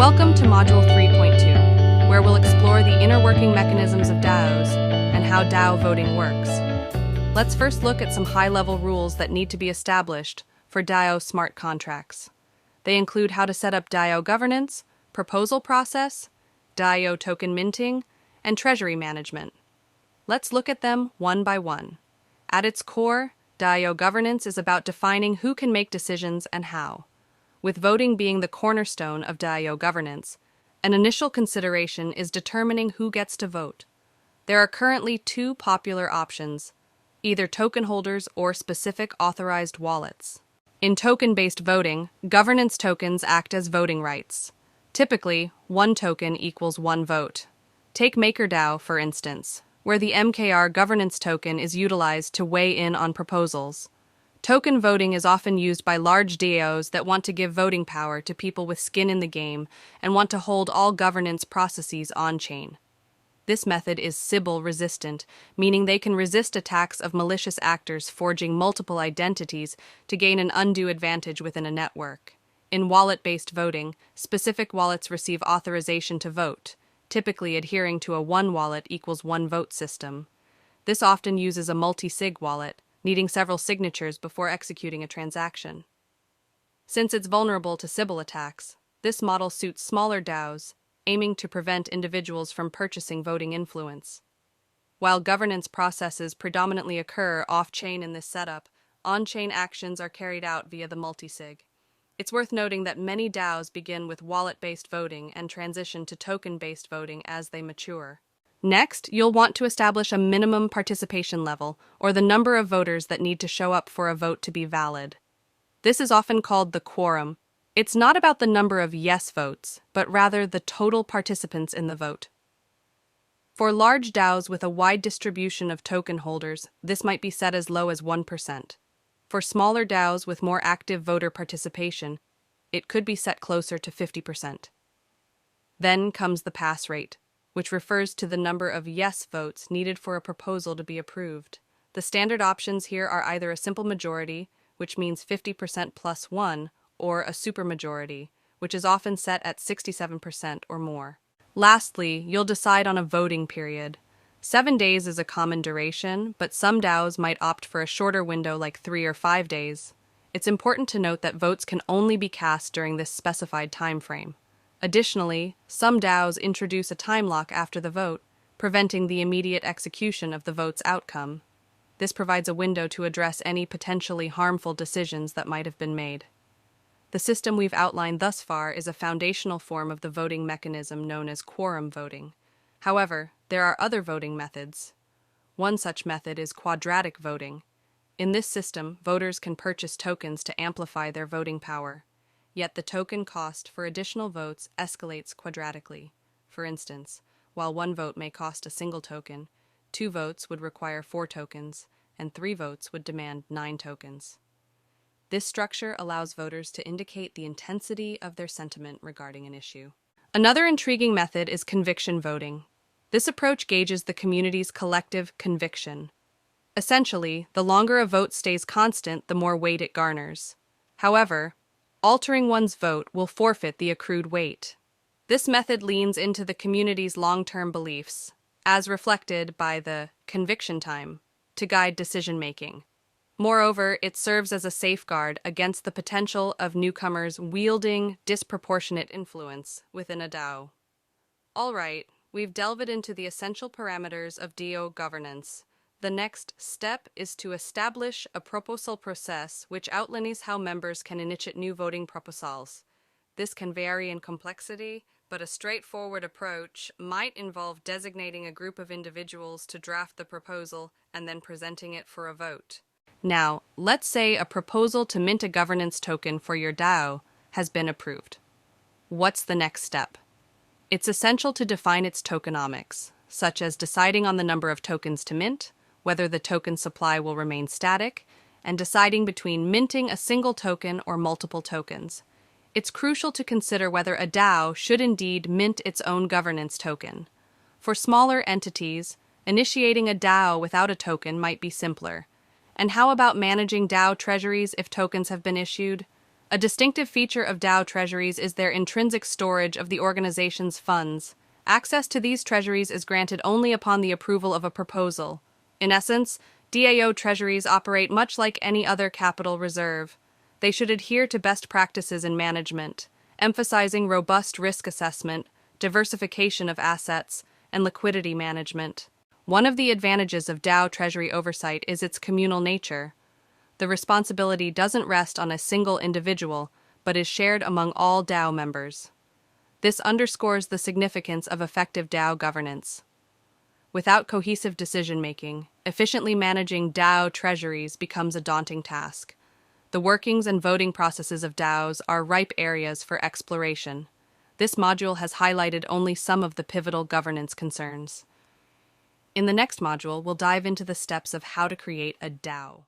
Welcome to Module 3.2, where we'll explore the inner working mechanisms of DAOs and how DAO voting works. Let's first look at some high-level rules that need to be established for DAO smart contracts. They include how to set up DAO governance, proposal process, DAO token minting, and treasury management. Let's look at them one by one. At its core, DAO governance is about defining who can make decisions and how. With voting being the cornerstone of DAO governance, an initial consideration is determining who gets to vote. There are currently two popular options, either token holders or specific authorized wallets. In token-based voting, governance tokens act as voting rights. Typically, one token equals one vote. Take MakerDAO, for instance, where the MKR governance token is utilized to weigh in on proposals. Token voting is often used by large DAOs that want to give voting power to people with skin in the game and want to hold all governance processes on-chain. This method is Sybil resistant, meaning they can resist attacks of malicious actors forging multiple identities to gain an undue advantage within a network. In wallet-based voting, specific wallets receive authorization to vote, typically adhering to a one wallet equals one vote system. This often uses a multi-sig wallet, needing several signatures before executing a transaction. Since it's vulnerable to Sybil attacks, this model suits smaller DAOs, aiming to prevent individuals from purchasing voting influence. While governance processes predominantly occur off-chain in this setup, on-chain actions are carried out via the multisig. It's worth noting that many DAOs begin with wallet-based voting and transition to token-based voting as they mature. Next, you'll want to establish a minimum participation level, or the number of voters that need to show up for a vote to be valid. This is often called the quorum. It's not about the number of yes votes, but rather the total participants in the vote. For large DAOs with a wide distribution of token holders, this might be set as low as 1%. For smaller DAOs with more active voter participation, it could be set closer to 50%. Then comes the pass rate, which refers to the number of yes votes needed for a proposal to be approved. The standard options here are either a simple majority, which means 50% plus 1, or a supermajority, which is often set at 67% or more. Lastly, you'll decide on a voting period. 7 days is a common duration, but some DAOs might opt for a shorter window like 3 or 5 days. It's important to note that votes can only be cast during this specified time frame. Additionally, some DAOs introduce a time lock after the vote, preventing the immediate execution of the vote's outcome. This provides a window to address any potentially harmful decisions that might have been made. The system we've outlined thus far is a foundational form of the voting mechanism known as quorum voting. However, there are other voting methods. One such method is quadratic voting. In this system, voters can purchase tokens to amplify their voting power. Yet the token cost for additional votes escalates quadratically. For instance, while one vote may cost a single token, 2 votes would require 4 tokens, and 3 votes would demand 9 tokens. This structure allows voters to indicate the intensity of their sentiment regarding an issue. Another intriguing method is conviction voting. This approach gauges the community's collective conviction. Essentially, the longer a vote stays constant, the more weight it garners. However, altering one's vote will forfeit the accrued weight. This method leans into the community's long-term beliefs, as reflected by the conviction time, to guide decision-making. Moreover, it serves as a safeguard against the potential of newcomers wielding disproportionate influence within a DAO. All right, we've delved into the essential parameters of DAO governance. The next step is to establish a proposal process which outlines how members can initiate new voting proposals. This can vary in complexity, but a straightforward approach might involve designating a group of individuals to draft the proposal and then presenting it for a vote. Now, let's say a proposal to mint a governance token for your DAO has been approved. What's the next step? It's essential to define its tokenomics, such as deciding on the number of tokens to mint, whether the token supply will remain static, and deciding between minting a single token or multiple tokens. It's crucial to consider whether a DAO should indeed mint its own governance token. For smaller entities, initiating a DAO without a token might be simpler. And how about managing DAO treasuries if tokens have been issued? A distinctive feature of DAO treasuries is their intrinsic storage of the organization's funds. Access to these treasuries is granted only upon the approval of a proposal. In essence, DAO treasuries operate much like any other capital reserve. They should adhere to best practices in management, emphasizing robust risk assessment, diversification of assets, and liquidity management. One of the advantages of DAO treasury oversight is its communal nature. The responsibility doesn't rest on a single individual, but is shared among all DAO members. This underscores the significance of effective DAO governance. Without cohesive decision-making, efficiently managing DAO treasuries becomes a daunting task. The workings and voting processes of DAOs are ripe areas for exploration. This module has highlighted only some of the pivotal governance concerns. In the next module, we'll dive into the steps of how to create a DAO.